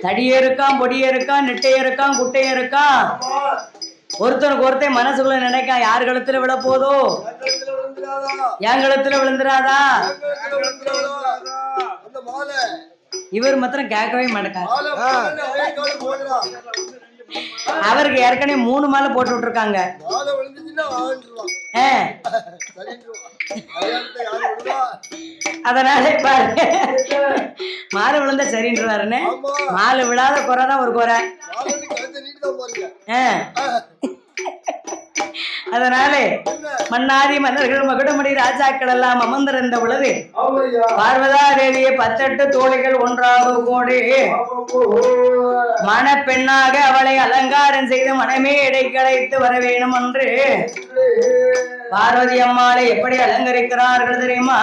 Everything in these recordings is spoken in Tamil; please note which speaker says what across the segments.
Speaker 1: தடியே இருக்கான், பொடியே இருக்கான், நெட்டையே இருக்கான், குட்டையே இருக்கான். ஒருத்தனுக்கு ஒருத்தன் மனசுக்குள்ள நினைக்கான், யார் கழுத்துல விழ போதோ, என் கழுத்துல விழுந்துராதா. இவர் மாத்திரம் கேட்கவே மாட்டேன். அவருக்கு ஏற்கனவே 3 மாலை போட்டு விட்டுருக்காங்க. அதனால பாருங்க, மாலை விழுந்தா சரின்றாருன்னு. மாலை விழாத குறைதான் ஒரு குறை. அதனாலே மன்னாதி மன்னர்கள் மகுடமணி ராஜாக்கள் எல்லாம் அமர்ந்திருந்த பொழுது பார்வதா தேவியை 18 தோழிகள் ஒன்றாக கூடி மணப்பெண்ணாக அவளை அலங்காரம் செய்து மனமே இடைக்கழைத்து வர வேணும் என்று பார்வதி அம்மாளை எப்படி அலங்கரிக்கிறார்கள் தெரியுமா?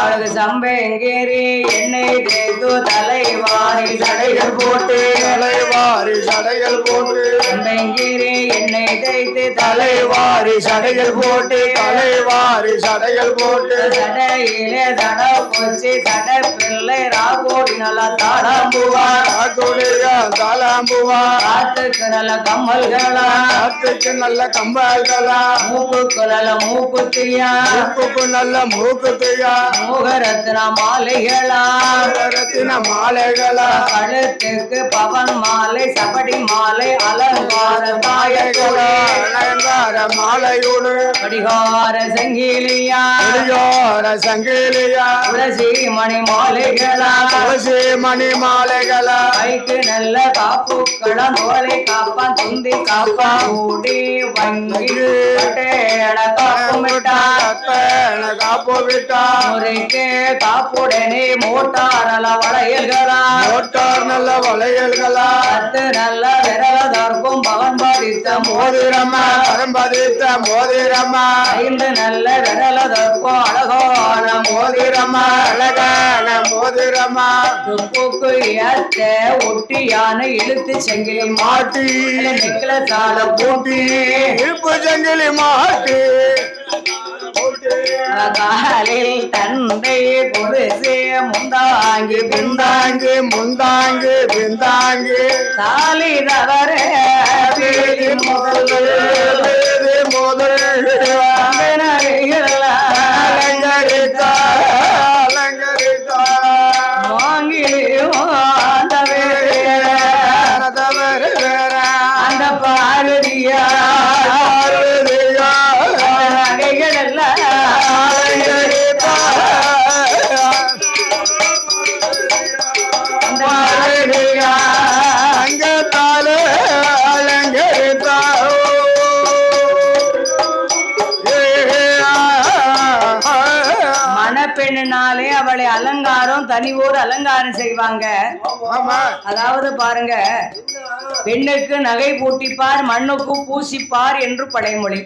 Speaker 1: அவளுக்கு சம்பேங்கேரி எண்ணெய் தேய்த்து தலைவாரி சடைகள் போட்டு சம்பேங்கேரி எண்ணெய் தேய்த்து தலைவாரி சடைகள் போட்டு சடையிலே சட போச்சு சட பிள்ளை ராகோடி நல்லா தாளாம்புவா காத்துக்கு நல்ல கம்மல்களா மூக்குக்கு நல்ல மூக்குத்தியா மூகரத்ன மாலைகளா கழுத்துக்கு பவன் மாலை சபடி மாலை அலங்கார மாலையோடு கடிகார சங்கிலியா துளசி மணி மாலைகளா கைக்கு நல்ல காப்புக்களா நோலை காப்பான் துந்தி காப்பா கூடி வங்கி காப்பு விட்டா முறைக்கு காப்புடனே மோட்டார் நல்ல வளையல்களா அத்து நல்ல விரலதற்கும் பவன் பதித்த மோதிரமா 5 நல்ல விரலதற்கும் அழகான மோதிரமா துப்புக்கு ஏத்த ஒட்டியான இழுத்து செங்கிலி மாட்டி நெக்லஸால போட்டி இழுப்பு செங்கிலி மாட்டி காலில் தந்தை கொலுசே முந்தாங்கி பிந்தாங்கி தாலி தவற முதல் அந்த பார்வதியா நகைகள் எல்லாம் மணப்பெண்ணாலே அவளை அலங்காரம் தனி ஒரு அலங்காரம் செய்வாங்க. அதாவது பாருங்க, பெண்ணுக்கு நகை பூட்டிப்பார் மண்ணுக்கு பூசிப்பார் என்று படைமொழி.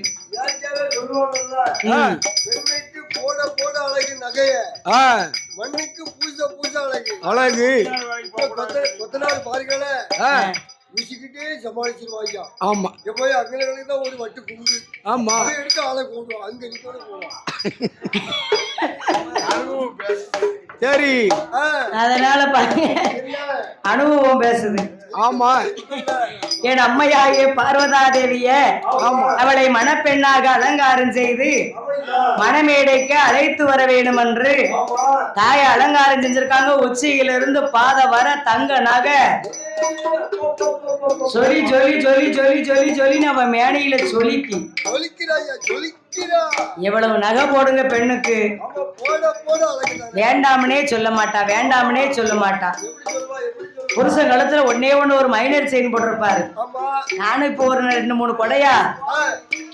Speaker 2: அழகு
Speaker 3: ஊசிக்கிட்டே சமாளிச்சிருவாங்க.
Speaker 2: ஆமா,
Speaker 3: போய் அங்கே தான் ஒரு வட்டு குண்டு.
Speaker 2: ஆமா,
Speaker 3: எடுத்து ஆளை போடுவோம். அங்க நிக்கோட போவோம்.
Speaker 2: சரி,
Speaker 1: அதனால அனுபவம் பேசுது.
Speaker 2: ஆமா,
Speaker 1: என் அம்மையாகிய பார்வதா தேவிய அவளை மணப்பெண்ணாக அலங்காரம் செய்து மணமேடைக்கு அழைத்து வர வேண்டும் என்று தாயை அலங்காரம் செஞ்சிருக்காங்க. உச்சியிலிருந்து பாத வர தங்க நகை சொல்லி சொல்லி சொல்லி சொல்லி சொல்லி சொல்லி நம்ம மேடையில சொல்லிக்கி எவ்வளவு நகை போடுங்க பெண்ணுக்கு. வேண்டாமனே சொல்ல மாட்டா. புருஷன் கழுத்துல ஒன்னே ஒரு மைனர் செயின் போட்டிருப்பாரு. நானும் இப்போ ஒரு 2-3 கொடையா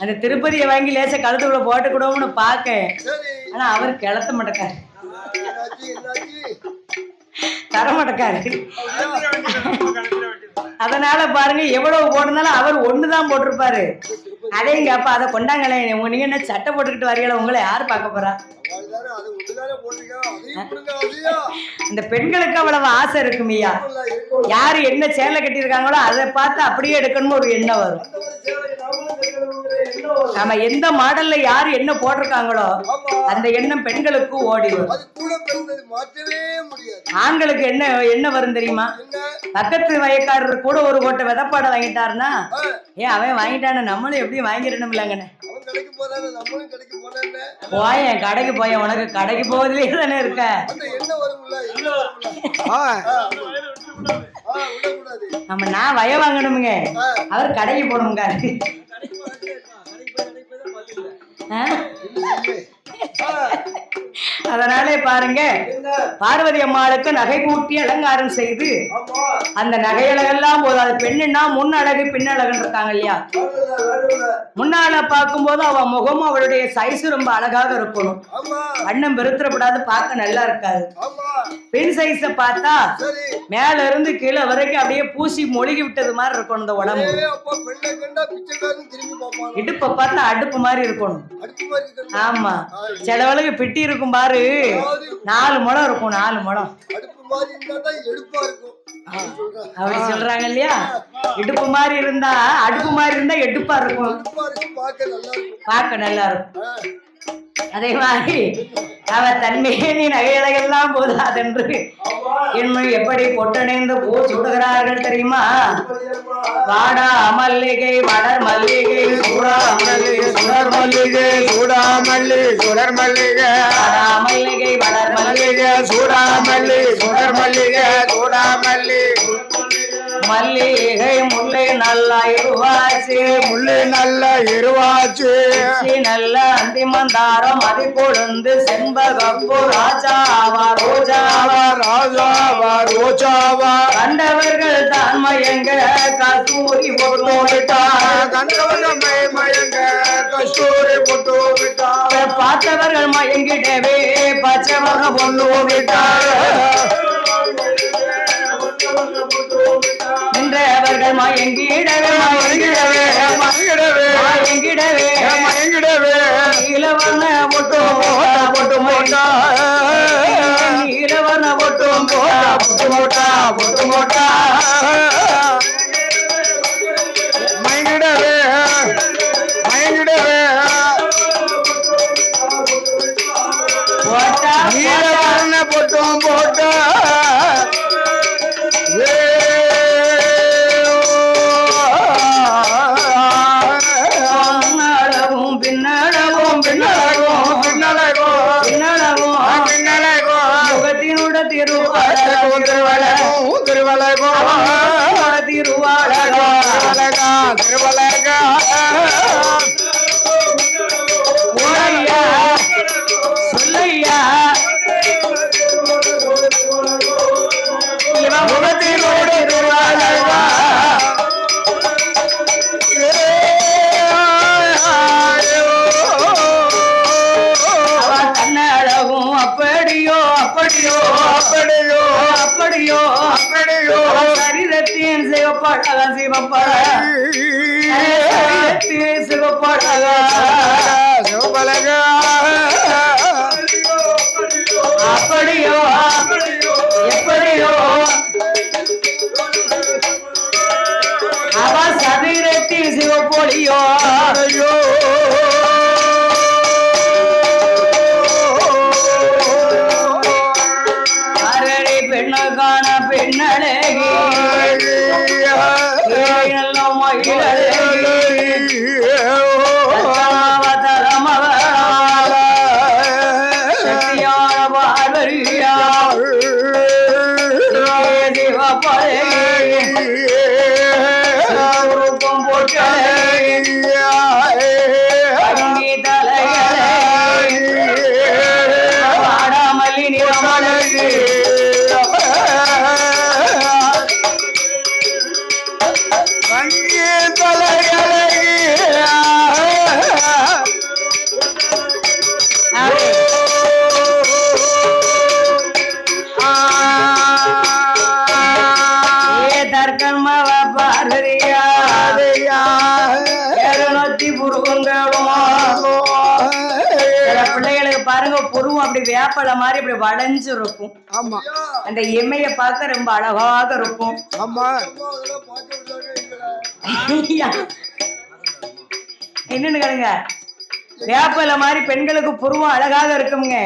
Speaker 1: அந்த திருப்பதியை வாங்கி லேச கழுத்துக்குள்ள போட்டு கூடவும்னு பாக்க. ஆனா அவர் கிளத்த மாட்டேக்காரு, தர மாட்டேக்காரு. அதனால பாருங்க, எவ்வளவு போட்டிருந்தாலும் அவர் ஒண்ணுதான் போட்டிருப்பாரு. அதேங்க அப்ப அதை கொண்டாங்களே, நீங்க என்ன சட்டை போட்டுக்கிட்டு வரீங்களா, உங்களை யாரு பார்க்க போறா? இந்த பெண்களுக்கு அவ்வளவு ஆசை இருக்குமியா. யாரு என்ன சேலை கட்டியிருக்காங்களோ அதை பார்த்து அப்படியே எடுக்கணும்னு ஒரு எண்ணம் வரும். நம்ம எந்த மாடல்ல யாரு என்ன போட்டிருக்காங்களோ
Speaker 3: ஆமா
Speaker 1: அந்த எண்ணம் பெண்களுக்கு ஓடி வரும்.
Speaker 3: அது கூட பிறந்தது மாற்றவே முடியாது.
Speaker 1: ஆண்களுக்கு என்ன என்ன வரும் தெரியுமா?
Speaker 3: என்ன
Speaker 1: பக்கத்து வயக்காரர் கூட ஒரு கோட்டை விதப்பாடை வாங்கிட்டாருன்னா
Speaker 3: ஆ,
Speaker 1: அவன் வாங்கிட்டானே நம்மளும் எப்படி வாங்கிடணும் இல்லைங்கண்ணே.
Speaker 3: அவன் கடைக்கு போறானே நம்மளும் கடைக்கு போறானே
Speaker 1: போயேன் கடைக்கு போயேன், உனக்கு கடைக்கு போவதிலே தானே இருக்க.
Speaker 3: அந்த எண்ணம் வரும்ல எண்ணம் வரும்ல விடக்கூடாது.
Speaker 1: நம்ம நான் வய வாங்கணுமுங்க, அவர் கடைக்கு போகணுங்க. அதனாலே பாருங்க, பார்வதி அம்மாளுக்கு நகை கூட்டி அலங்காரம் செய்து அந்த நகையழகெல்லாம் போது அது பெண்ணுன்னா முன்னழகு பின்னழகுன்னு இருக்காங்க இல்லையா. முன்னால பார்க்கும் போது அவ முகமும் அவளுடைய சைஸ் ரொம்ப அழகாக இருக்கணும், வண்ணம் பெருத்திரப்படாது, பார்க்க நல்லா இருக்காது. பெண் சைஸ பார்த்தா மேல இருந்து கீழே வரைக்கும் அப்படியே பூசி மொழிகி விட்டது மாதிரி இருக்கணும் இந்த உடம்பு. இடுப்ப பார்த்தா அடுப்பு மாதிரி இருக்கணும். ஆமா, சிலவளுக்கு பிட்டி இருக்கும் பாரு, 4 முழம் இருக்கும், 4 முழம் அப்படி சொல்றாங்க இல்லையா. இடுப்பு மாதிரி இருந்தா அடுப்பு மாதிரி இருந்தா எடுப்பா இருக்கும், பார்க்க நல்லா இருக்கும். அதே மாதிரி அவ தன்மையே நீ நகையலையெல்லாம் போதாதென்று என்னை எப்படி பொட்டணைந்து பூ சுடுகிறார்கள் தெரியுமா. வாடா மல்லிகை வளர் மல்லிகை சூடா மல்லிகை சுடர் மல்லிகை
Speaker 2: சூடா மல்லி சுடர் மல்லிகை
Speaker 1: வாடா மல்லிகை வளர் மல்லிகை
Speaker 2: சூடா மல்லி சுடர் மல்லிகை சூடா மல்லி
Speaker 1: மல்லிகை முல்லை நல்லா இருவாச்சு,
Speaker 2: முள்ளி நல்ல இருவாச்சு,
Speaker 1: நல்ல அந்திமந்தாரம் மதி கொழுந்து செம்பகப்பு ராஜாவா ரோஜாவா
Speaker 2: ராஜாவா ரோஜாவா
Speaker 1: கண்டவர்கள் தான் மயங்க கஸ்தூரி பொட்டு விட்டார்,
Speaker 2: கண்டவர்கள் மயங்க கஸ்தூரி பொட்டு விட்டார்,
Speaker 1: பார்த்தவர்கள் மயங்கிடவே பச்சவக பொண்ணு விட்டார், நின்றவர்கள் மயங்கிடவே மயங்கிடவே
Speaker 2: மயங்கிடவே
Speaker 1: மயங்கிடவே
Speaker 2: மயங்கிடவே
Speaker 1: இளவன பொட்டு பொட்டு மோட்டா இளவன பொட்டு
Speaker 2: பொட்டு மோட்டா பொட்டு மோட்டா மயங்கிடவே மயங்கிடவே
Speaker 1: போட்டா
Speaker 2: நீலவர்ண பொட்டும் போட்டா
Speaker 1: பின்னளவும் பின்னளவும் பின்னளவும்
Speaker 2: பின்னலகும்
Speaker 1: பின்னளவும்
Speaker 2: பின்னலகும்
Speaker 1: முகத்தினுட திருவாளகம்
Speaker 2: திருவலகும் திருவலகும்
Speaker 1: திருவாளகம்
Speaker 2: திருவலகா
Speaker 1: ஓரையா சொல்லையா இவன் முகத்தினோட திருவாளகா அவன் தன்னழகும் அப்படியோ அப்படியோ
Speaker 2: அப்படியோ
Speaker 1: அப்படியோ
Speaker 2: அப்படியோ
Speaker 1: சரீரத்தின் சிவப்பழக சிவப்பழ சரீரத்தின் சிவப்பழக
Speaker 2: சிவபலகா
Speaker 1: அப்படியோ எப்படியோ அவ சரீரத்தின் சிவப்பொழியோ
Speaker 2: ஐயோ
Speaker 1: அரடி பெண்ணுக்கான பெண்ணழகி நல்ல மகிழழகி சக்தியான பார்வரியா சிவப்பழகி போட்டழகி அங்கி தலையழகி வாடாமல்லி நிறமழகி
Speaker 2: வங்கி தலையழகி
Speaker 1: தர்க்கன்மவ பார்வரியா 200 புருவங்களும் சில பிள்ளைகளுக்கு பாருங்க புருவம் அப்படி வேப்பல மாதிரி இப்படி வளைஞ்சு இருக்கும்.
Speaker 2: ஆமா
Speaker 1: அந்த எம்மைய பார்க்க ரொம்ப அழகாக இருக்கும்.
Speaker 2: ஆமா
Speaker 1: என்னன்னு கேளுங்க, வேப்பல மாதிரி பெண்களுக்கு புருவம் அழகாக இருக்குங்க.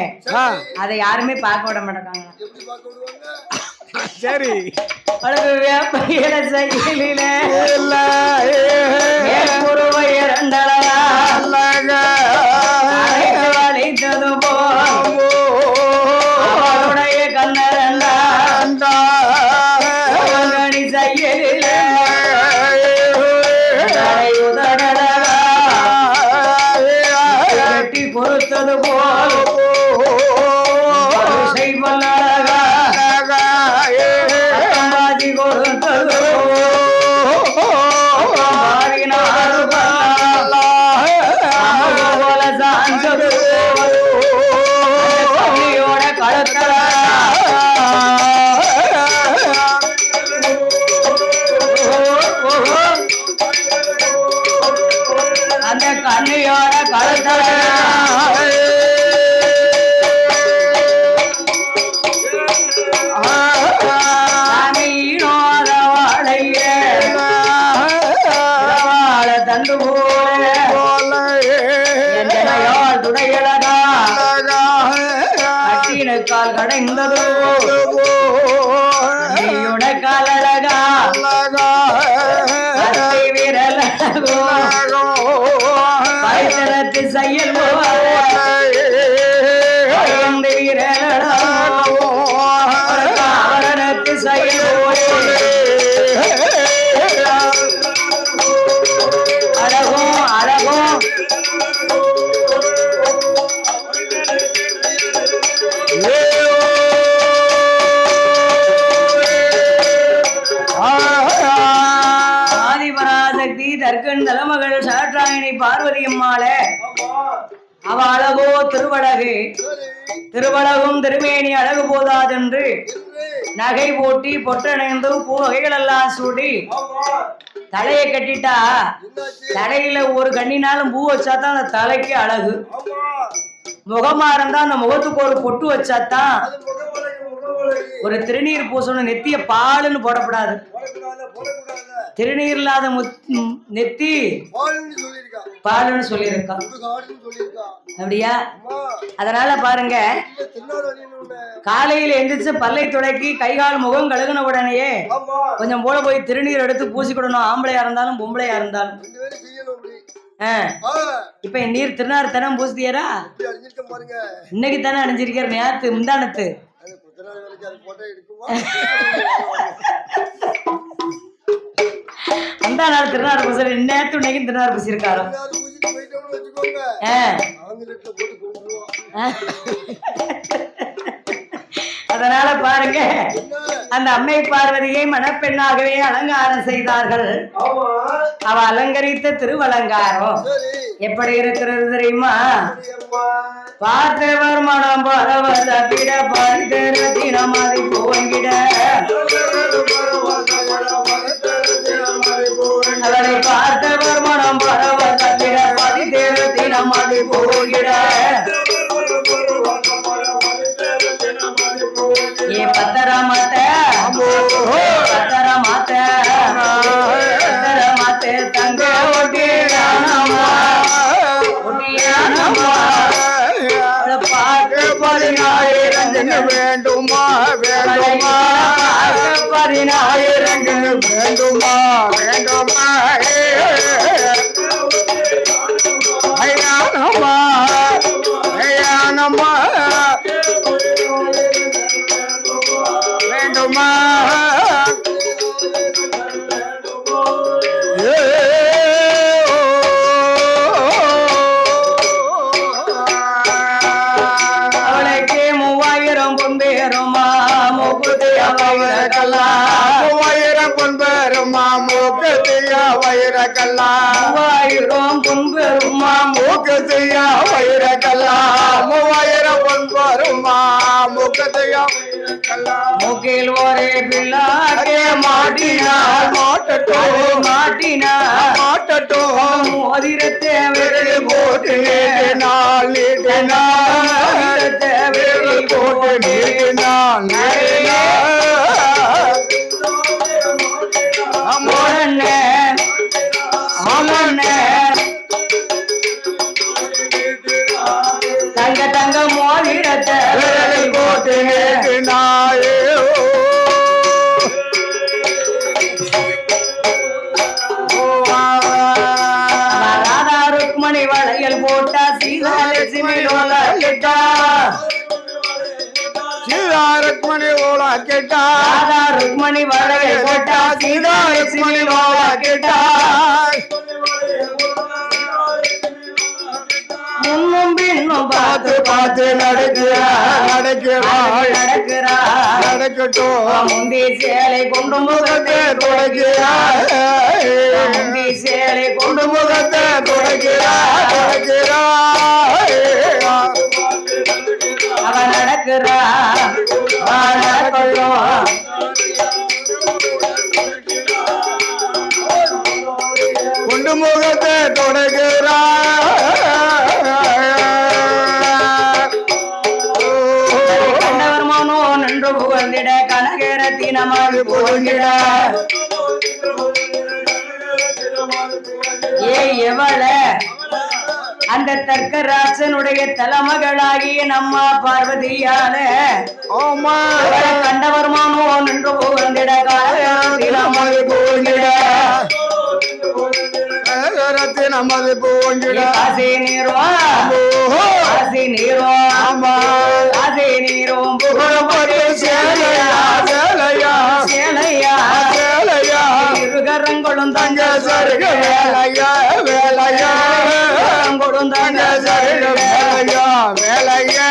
Speaker 1: அதை யாருமே பார்க்க விட மாட்டாங்க.
Speaker 3: எப்படி பார்க்க விடுவாங்க?
Speaker 2: சரி
Speaker 1: அழகு வேப்ப இலை சைக்கிளில புருவ இரண்டழகா வளைத்தது போடைய கண்ணரண்டா கணி சைக்கிளில கட்டி பொறுத்தது போல் செய்வல்லழகா கொடுத்தது போல சாஞ்சது கண்ணியோட கழுத்தல அந்த கண்ணியோட கழுத்தல தண்டு போல என்னையால் துடையழகா கட்டினுக்கால் கடைந்தது கால் அழகா கட்டை விரலகோ பைத்தனத்து செயல் விரலனத்து செயல் அழகும் அழகும் ஆதிபராசக்தி தர்க்கன் தலைமகள் சாற்றாயினி பார்வதி அம்மாளே அவ அழகோ திருவழகு திருவழகும் திருமேனி அழகு போதாதென்று நகை போட்டி பொட்டணைந்து பூ வகைகளெல்லாம் சூடி தலையை கட்டிட்டா தலையில ஒரு கண்ணினாலும் பூ வச்சாதான் அந்த தலைக்கு அழகு. முகமா இருந்தா அந்த முகத்துக்கு ஒரு பொட்டு வச்சாதான் ஒரு திருநீர் பூசணும். நெத்திய பாலுன்னு போடக்கூடாது. திருநீர் இல்லாத நெத்தி பாலுன்னு சொல்லியிருக்கா. அப்படியா? அதனால பாருங்க, காலையில எந்திரிச்சு பல்லை துடைக்கி கைகால் முகம் கழுகுன உடனேயே கொஞ்சம் போல போய் திருநீர் எடுத்து பூசிக்கிடணும். ஆம்பளையா இருந்தாலும் பொம்பளையா இருந்தாலும். இப்ப நீர் திருநாறு தானே பூசியரா? இன்னைக்கு தானே அணிஞ்சிருக்கிற, நேத்து முந்தானத்து அந்த நாள் திருநாறு பூசல் நேத்து இன்னைக்கு திருநாறு பூசிருக்காரு. அதனால பாருங்க, அந்த அம்மை பார்வதியை மணப்பெண்ணாகவே அலங்காரம் செய்தார்கள். அவ அலங்கரித்த திருவலங்காரம் எப்படி இருக்கிறது தெரியுமா? பார்த்தவர் மனம் பரவத பிட பரிதரத்தினம் அதை போங்கிட அவரை பார்த்தவர் மனம் பரவத பிட பரிதரத்தினம் அதை போங்கிட ये पत्थर माते पत्थर माते पत्थर माते तंगे ओटियानमा पाक परिनाय रंजन वेंडुमा वेंडुमा पाक परिनाय रंजन वेंडुमा वेंडुमा हयानमा हयानमा வேண்டுமா அவளுக்கு 3000 பொன்பேருமா மூக்குத்தியா வைரக்கல்லா 3000 பொன்பேருமா மூக்குத்தியா வைரக்கல்லா 3000 பொன்பேருமா மூக்குத்தியா வைரக்கல்லா 3000 பொன்பேருமா மூக்குத்தியா முகில் ஒரே பிள்ளாக்கே மாட்டினார் மாட்டினார் மோதிரத்தை வெறி போட்டு
Speaker 2: ருக்மணி ஓலா கேட்டா
Speaker 1: ராதா ருக்மணி வளையை போட்டா சீதா லட்சுமி ஓலா கேட்டா முன்னும் பின்னும் பார்த்து பார்த்து நடக்கிறாள்
Speaker 2: நடக்கட்டும்
Speaker 1: முந்தி சேலை கொண்டு முகத்தை
Speaker 2: தொடக்கிறாள்
Speaker 1: முந்தி சேலை கொண்டு
Speaker 2: முகத்தை தொடக்கிறாள்
Speaker 1: அவ நடக்கிறா நடக்கட்டும்
Speaker 2: கொண்டு முகத்தை தொடக்கிறாள்
Speaker 1: கண்டவர் மனோ நின்று புகழ்ந்திட கனகரத்தினமாக புகழ்ந்திட எவள அந்த தர்க்கராசனுடைய தலைமகளாகிய நம்ம பார்வதியால கண்டவர் மனோ நின்று புகழ்ந்திட கனகரத்தினமாக புகழ்ந்திட
Speaker 2: நமது போங்கிட
Speaker 1: காசி நீரும் புகழப்பட்டு இருகரங்களும் தங்க சருக
Speaker 2: வேலையா
Speaker 1: கொடுந்தாங்க
Speaker 2: வேலையா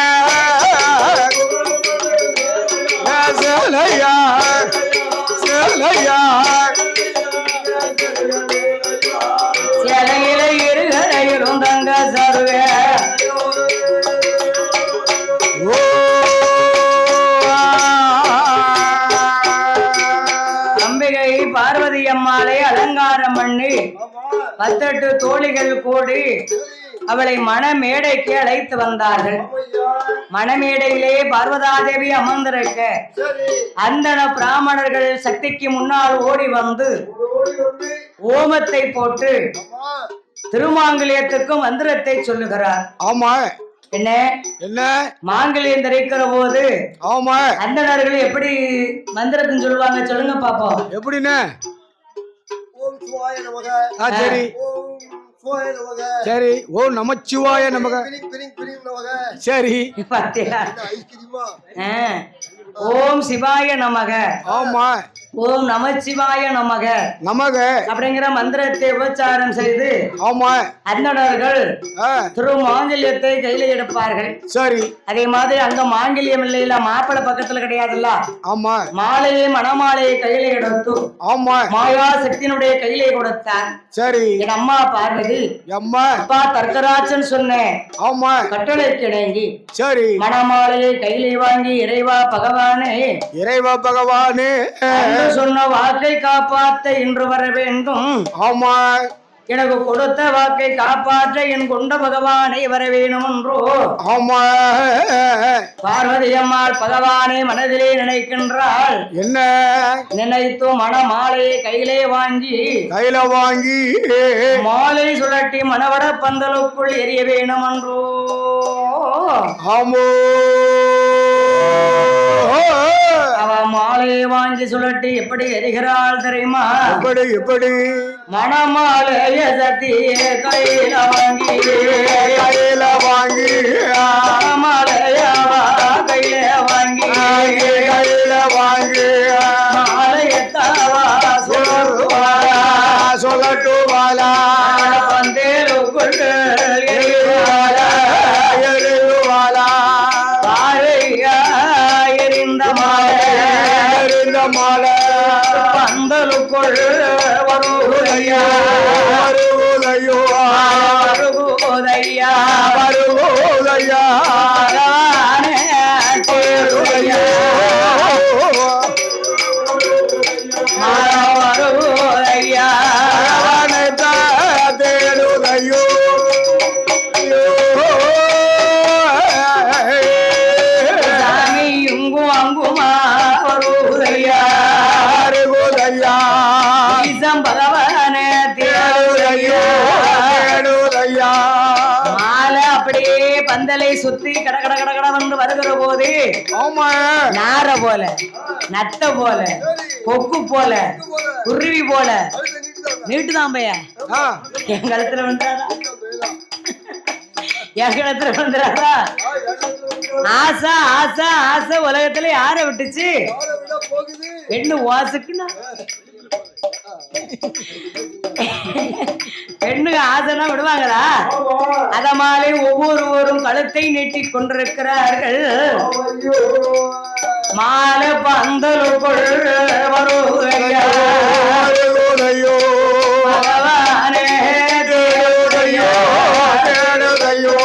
Speaker 1: சிலையில இருகரையிலும் தங்க சருக அம்பிகை பார்வதி அம்மாளை அலங்காரம் பண்ணி 18 தோழிகள் கூடி அவளை மணமேடைக்கு அழைத்து வந்தார்கள். மணமேடையிலே பார்வதாதேவி அமர்ந்திருக்க அந்தன பிராமணர்கள் சக்திக்கு முன்னால் ஓடி வந்து ஓமத்தை போட்டு திருமாங்கல்யத்துக்கு மந்திரத்தை சொல்லுகிறார்.
Speaker 2: ஆமா
Speaker 1: என்ன
Speaker 2: என்ன
Speaker 1: மாங்கல்யம் தரிக்கிற போது
Speaker 2: ஆமா
Speaker 1: அந்தனர்கள் எப்படி மந்திரத்தின்னு சொல்லுவாங்க சொல்லுங்க பாப்போம்.
Speaker 2: எப்படின்னு
Speaker 3: ஓம் சிவாய நமக.
Speaker 2: சரி
Speaker 3: ஓம் சிவாய நமக.
Speaker 2: சரி ஓம் நமச்சிவாய நமக. சரி
Speaker 1: பாத்தீங்களா?
Speaker 3: ஐஸ்கிரீமா?
Speaker 1: ஓம் சிவாய நமக.
Speaker 2: ஆமா
Speaker 1: ஓம் நமச்சிவாய நமக
Speaker 2: நமக
Speaker 1: அப்படிங்கிற மந்திரத்தை உபச்சாரம் செய்து
Speaker 2: ஆமா
Speaker 1: அந்தணர்கள் திருமாங்கல்யத்தை கையில எடுப்பார்கள்.
Speaker 2: சரி
Speaker 1: அதே மாதிரி அங்க மாங்கல்யம் இல்லையில மாப்பிளை பக்கத்துல கிடையாதுல்ல.
Speaker 2: ஆமா
Speaker 1: மாலையை மணமாலையை கையில எடுத்து
Speaker 2: ஆமா
Speaker 1: மாயா சக்தியினுடைய கையிலே கொடுத்தார்.
Speaker 2: சரி
Speaker 1: என் அம்மா பார்வதி
Speaker 2: அம்மா
Speaker 1: அப்பா தர்க்கராஜன் சொன்னேன்
Speaker 2: ஆமா
Speaker 1: கட்டளைக்கு இணங்கி
Speaker 2: சரி
Speaker 1: மணமாலையை கையிலே வாங்கி இறைவா பகவானே சொன்ன வாக்கை காப்பாற்ற இன்று வர வேண்டும்.
Speaker 2: ஆமா
Speaker 1: எனக்கு கொடுத்த வாக்கை காப்பாற்ற என் கொண்ட பகவானை வர வேணும் என்றோ.
Speaker 2: ஆமா
Speaker 1: பார்வதி அம்மாள் பகவானை மனதிலே நினைக்கின்றாள்.
Speaker 2: என்ன
Speaker 1: நினைத்து மணமாலையை கையில வாங்கி மாலை சுழட்டி மணவட பந்தலுக்குள் எரிய வேணும் என்றோ.
Speaker 2: ஆமோ
Speaker 1: அவ மாலையை வாங்கி சுழட்டி எப்படி எரிகிறாள் தெரியுமா?
Speaker 2: எப்படி
Speaker 1: மணமாலைய சத்திய கையில வாங்கி மணமாலையவா கையில வாங்கி மாலையத்தாவா
Speaker 2: சொல்லட்டுவாளா
Speaker 1: பந்தேலுக்குள் எரிந்த மாலை பந்தலுக்குள் வருவதையா பந்தலை சுத்தி கடகட வந்து வருகிற போது நார போல நத்த போல கொக்கு போல குருவி போல நீட்டுதான் பைய என் கழுத்துல வந்துடாதா என் கழுத்துல வந்துடாதா ஆசை ஆசை ஆசை உலகத்துல யார விட்டுச்சு?
Speaker 3: யாரை விட போகுது?
Speaker 1: பெண்ணு வாசுக்குன்னா பெண்ணுக்கு ஆசைனா விடுவாங்களா? அதமாலே ஒவ்வொருவரும் கழுத்தை நீட்டி கொண்டிருக்கிறார்கள். மாலை பந்தலுக்குள் வருகையா பகவானே தேடுதையோ தேடுதையோ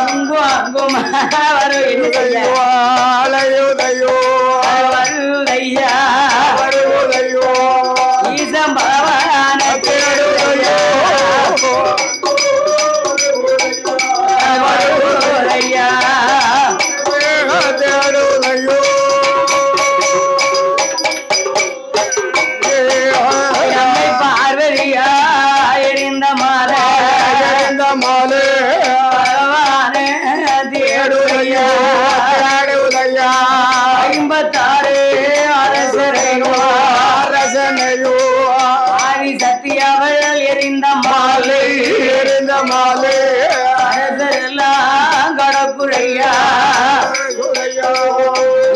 Speaker 1: அங்கு அங்கும் வரும் என்ன செய்ய
Speaker 2: அலையுதையோ
Speaker 1: வருதையா
Speaker 2: வருவதையோ
Speaker 1: ஈசம் பகவான
Speaker 2: தேடுதையோ
Speaker 1: வருதையா
Speaker 2: தேடுதையோ
Speaker 1: நம்மை பார்வதியா எரிந்த மாலை
Speaker 2: மாலே
Speaker 1: பகவானே தேடுதையா
Speaker 2: தேடுதையா
Speaker 1: 56 அரசரையோ
Speaker 2: அரசனையோ
Speaker 1: ஆதி சத்தியவள் எரிந்த மாலை
Speaker 2: எரிந்த மாலே
Speaker 1: அரசரெல்லாம் கடக்குறையா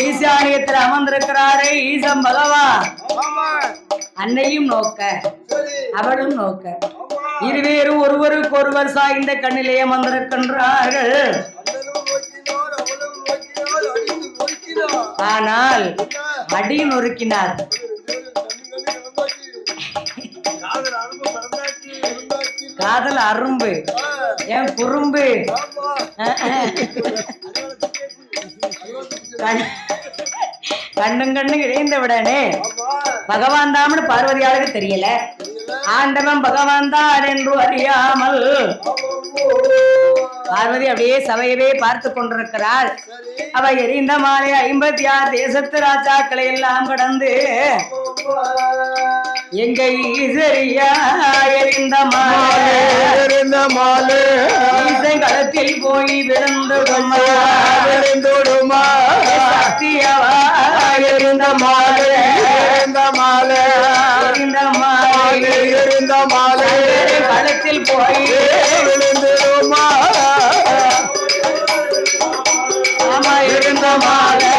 Speaker 1: ஈசானியத்தில் அமர்ந்திருக்கிறாரே ஈசம் பகவான் அன்னையும் நோக்க
Speaker 3: சரி,
Speaker 1: அவளும் நோக்க
Speaker 3: ஆமா.
Speaker 1: இருவேறும் ஒருவருக்கொருவர் சாய்ந்த கண்ணிலே அமர்ந்திருக்கின்றார்கள்.
Speaker 3: அண்ணனும் நோக்கினார், அவளும் நோக்கினார், அடித்து நோக்கினார்.
Speaker 1: ஆனால்
Speaker 3: என்ன?
Speaker 1: அடி நொறுக்கினார். காதல் அரும்பு என் குறும்பு கண்ணும் கண்ணும் இணைந்த விடனே பகவான் தாமனு பார்வதியாளுக்கு தெரியல. ஆண்டவன் பகவான் தான் என்று அறியாமல் பார்வதி அப்படியே சபையவே பார்த்து கொண்டிருக்கிறாள். அவ எரிந்த மாலை 56 தேசத்து ராஜாக்களை எல்லாம் கடந்து எங்க ஈசரியா எரிந்த மாலை
Speaker 2: எரிந்த மாலே
Speaker 1: ஈசன் களத்தில் போய் விழுந்துடுமா
Speaker 2: விழுந்துடுமா
Speaker 1: சத்தியவா எரிந்த மாலை
Speaker 2: எரிந்த மாலே
Speaker 1: எரிந்த மாலை
Speaker 2: எரிந்த மாலே
Speaker 1: களத்தில் போய்
Speaker 2: விழுந்துடுமா
Speaker 1: ஆமா எரிந்த மாலை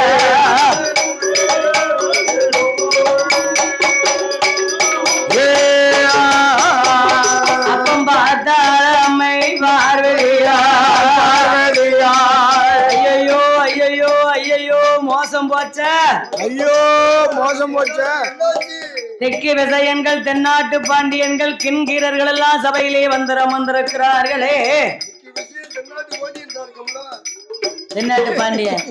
Speaker 1: அப்பம் பார்த்தாளம்மை பார்வதியா ஐயோ ஐயோ ஐயோ மோசம் போச்ச.
Speaker 2: ஐயோ மோசம் போச்ச.
Speaker 1: தெற்கு விசயன்கள் தென்னாட்டு பாண்டியன்கள் கிண்கீரர்கள் எல்லாம் சபையிலே வந்திருக்கிறார்களே. தென்னாட்டு பாண்டியன்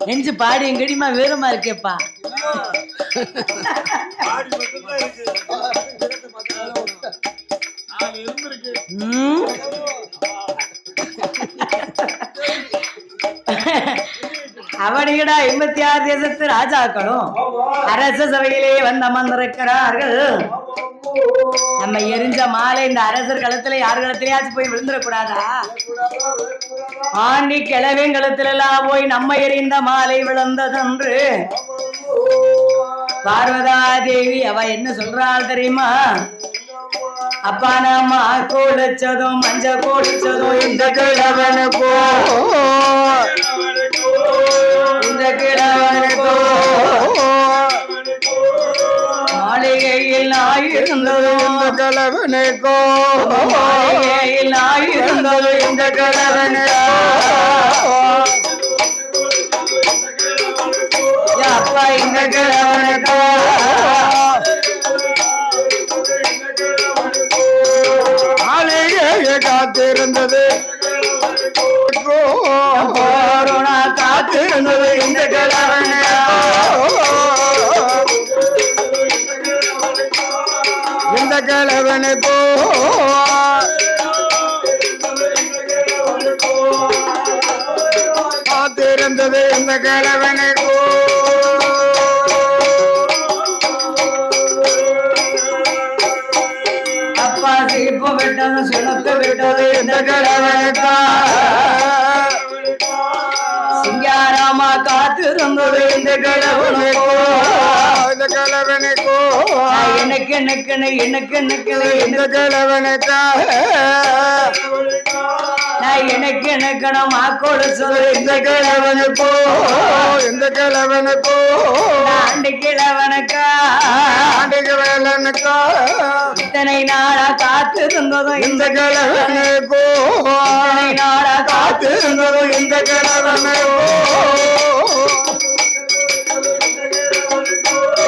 Speaker 1: நெஞ்சு பாடி எங்கடிமா வேறுமா இருக்கேப்பா. அவனிகடா 56 தேசத்து ராஜாக்களும் அரச சபையிலே வந்து அமர்ந்திருக்கிறார்கள். நம்ம எரிஞ்ச மாலை இந்த அரசர் களத்துல யார் களத்திலேயாச்சும் போய் விழுந்துடக்கூடாதா? ஆண்டி கிழவின் களத்துல எல்லாம் போய் நம்ம எரிந்த மாலை விழுந்ததென்று பார்வதா தேவி அவ என்ன சொல்றாள் தெரியுமா? அப்பா நம்ம கோடிச்சதும் மஞ்ச கோடிச்சதும் இந்த கிழவனுக்கோ இந்த கிழவனுக்கோ மாளிகையில் நாய் இருந்ததும்
Speaker 2: இந்த கிழவனுக்கோ
Speaker 1: மாளிகையில் நாய் இருந்ததும் இந்த கிழவனுக்கோ அப்பா இந்த கிழவனுக்கோ
Speaker 2: மாளிகையை காத்திருந்தது
Speaker 1: கொரோனா காத்திருந்தது இந்த கிழவனுக்கோ
Speaker 2: இந்த கிழவனுக்கோ காத்திருந்தது இந்த கிழவனுக்கோ
Speaker 1: அப்பா சிரிப்பு விட்டது சுணத்து விட்டது இந்த கிழவனுக்கோ சிங்காரமா காத்திருந்தது இந்த கிழவனுக்கோ
Speaker 2: இந்த கிழவனுக்கோ
Speaker 1: எனக்கு எனக்கு எனக்கு எனக்கு
Speaker 2: இந்த கிழவனுக்காக
Speaker 1: நான் எனக்கு எனக்கு மாக்கோடு சொல்லு
Speaker 2: இந்த கிழவனுக்கோ இந்த கிழவனுக்கோ
Speaker 1: ஆண்டு கிழவனுக்கா
Speaker 2: ஆண்டு கிழவனுக்கோ
Speaker 1: இத்தனை நாளா காத்து இருந்ததும்
Speaker 2: இந்த கிழவனுக்கோ
Speaker 1: இத்தனை நாளா காத்து
Speaker 2: காத்திருந்ததும் இந்த கிழவனுக்கோ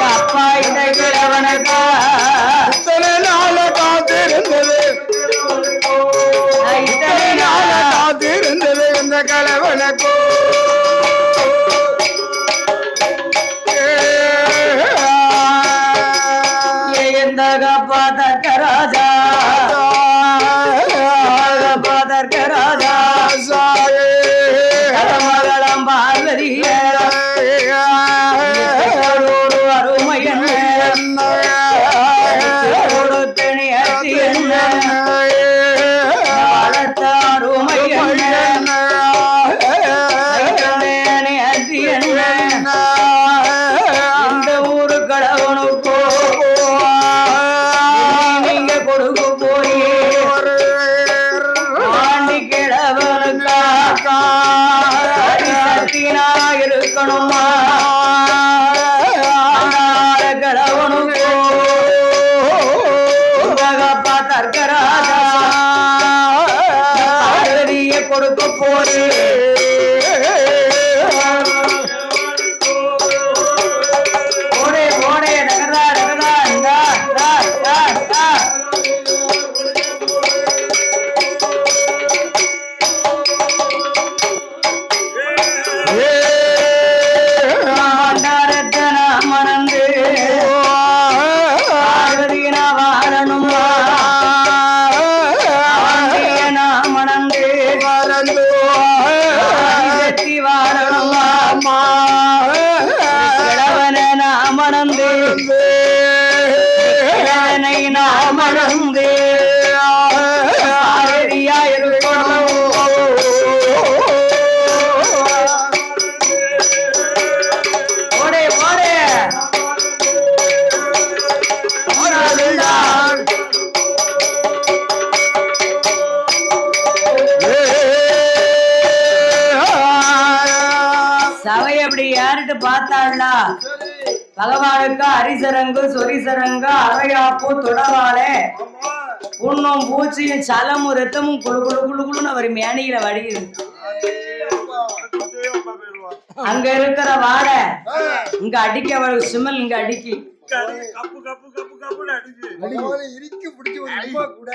Speaker 1: அப்பா இந்த கிழவனுக்கா
Speaker 2: இத்தனை நாள காத்திருந்தது
Speaker 1: இத்தனை
Speaker 2: நாள
Speaker 1: நாளா
Speaker 2: காத்திருந்தது இந்த கிழவனுக்கோ
Speaker 1: எந்த கப்பா தர்க்க ராஜா கப்பா தர்க்க ராஜா மகளம் பார்வதிய ஒரு அருமை என்ன கொடுத்தனி அத்தி என்ன வளர்த்த அருமை என்ன அத்தி என்ன இந்த ஊரு கடவுனுக்கோ நீங்க கொடுக்க போய் ஆண்டி கிழவனுக்கா சத்தினா இருக்கணுமா கடவுனுக்கோ உலகப்பா தர்க்கராஜா பார்வதியை கொடுக்க போய் ஓடே ஓடே நகரா நகரா இந்தா தா தா தா மண்டாரத்தன மணந்து பார்வதியின வாழணுமா ஆண்டியன மணந்து சக்தி வாழணுமா கிழவன மணந்து கிழவனை மணந்து பார்வதியா இருக்கணும் ஓடே ஓடே சபை அப்படி யாருட்டு பார்த்தாள்னா பகவானுக்கு அரிசரங்கு சொரிசரங்கு அரையாப்பு தொடவாளே புண்ணும் பூச்சியும் சலமும் ரத்தமும் குழு குழு குழு குழுன்னு அவர் மேனையில வடியுது அங்க இருக்கிற வாடை இங்க அடிக்க அவளுக்கு சுமல் இங்க அடிக்கி
Speaker 3: இறுக்கி பிடிச்சி ஒரு அம்மா கூட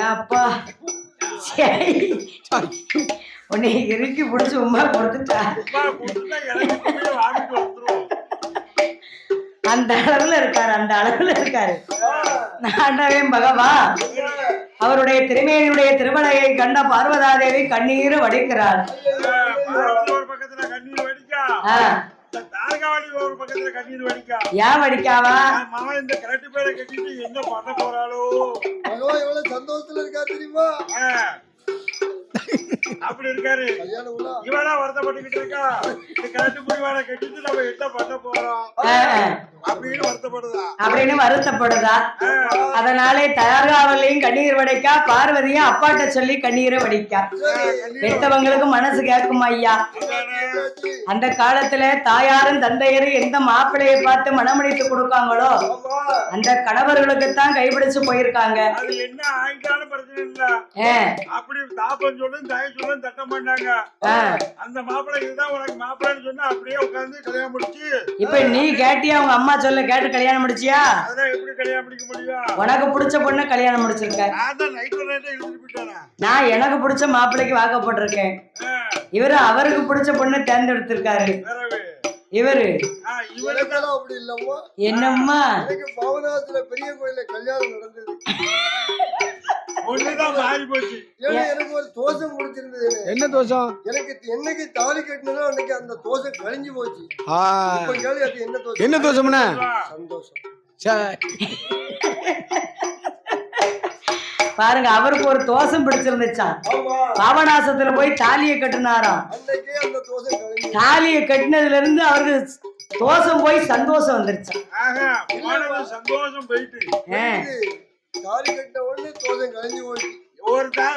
Speaker 1: ஏப்பா உன்னை இறுக்கி பிடிச்சி உமா கொடுத்துட்டா அந்த அளவுல இருக்காரு அந்த அளவுல இருக்காரு ஆண்டவே பகவான் அவருடைய திருமேனியுடைய திருமலையை கண்ட பார்வதாதேவி கண்ணீர் வடிக்கிறார் ஏன் வடிக்காவா
Speaker 3: என்ன பண்ண போறாளோ எவ்வளவு சந்தோஷத்துல இருக்கா தெரியுமா
Speaker 2: அப்படி இருக்காரு இவனா வருத்தப்பட்டுக்கிட்டு இருக்கா இந்த கரெக்ட் முடிவான கட்டிட்டு நம்ம என்ன பண்ண போறோம்
Speaker 1: அப்படின்னு வருத்தப்படுதா அதனாலே தயார்காவலையும் கண்ணீர் வடிக்கா பார்வதியும் அப்பாட்ட சொல்லி கண்ணீரை வடிக்கா பெத்தவங்களுக்கு மனசு கேட்கும் ஐயா அந்த காலத்துல தாயாரும் தந்தையரும் எந்த மாப்பிள்ளையை பார்த்து மனமடித்து கொடுக்காங்களோ அந்த கணவர்களுக்கு தான் கைப்பிடிச்சு போயிருக்காங்க
Speaker 2: அப்படி தாப்பன் சொல்லும் தாய் சொல்லும் தட்டம் பண்ணாங்க அந்த மாப்பிள்ளை இதுதான் உனக்கு மாப்பிள்ளைன்னு சொன்னா அப்படியே உட்கார்ந்து கல்யாணம் முடிச்சு
Speaker 1: இப்ப நீ கேட்டியா உங்க அம்மா சொல்ல கேட்டு கல்யாணம் முடிச்சியா
Speaker 2: அதான் எப்படி கல்யாணம் முடிக்க முடியும்
Speaker 1: உனக்கு பிடிச்ச பொண்ணு கல்யாணம் முடிச்சிருக்க நான் எனக்கு பிடிச்ச மாப்பிள்ளைக்கு வாக்கப்பட்டிருக்கேன் இவரு அவருக்கு பிடிச்ச பொண்ணு தேர்ந்தெடுத்திருக்காரு இவரு
Speaker 3: அப்படி இல்லம்மா
Speaker 1: என்னம்மா
Speaker 3: பவனாத்துல பெரிய கோயில கல்யாணம் நடந்தது எனக்கு ஒரு தோஷம் முடிச்சிருந்தது
Speaker 2: என்ன தோஷம்
Speaker 3: எனக்கு என்னைக்கு தாலி கட்டினதோ அன்னைக்கு அந்த தோஷம் கழிஞ்சு போச்சு அது என்ன தோஷம்
Speaker 2: என்ன தோஷம்னா
Speaker 3: சந்தோஷம்
Speaker 1: பாருங்க அவருக்கு ஒரு தோஷம் பிடிச்சிருந்துச்சான் பாபநாசத்துல போய் தாலியை கட்டினாராம் தாலியை கட்டினதுல இருந்து அவருக்கு தோசம் போய் சந்தோஷம் வந்துருச்சு.
Speaker 2: ஆஹா, போனது சந்தோஷம் போயிட்டு
Speaker 1: ஆ.
Speaker 3: தாலி கட்டின உடனே தோசை கழிஞ்சு போச்சு.
Speaker 2: ஒரு தான்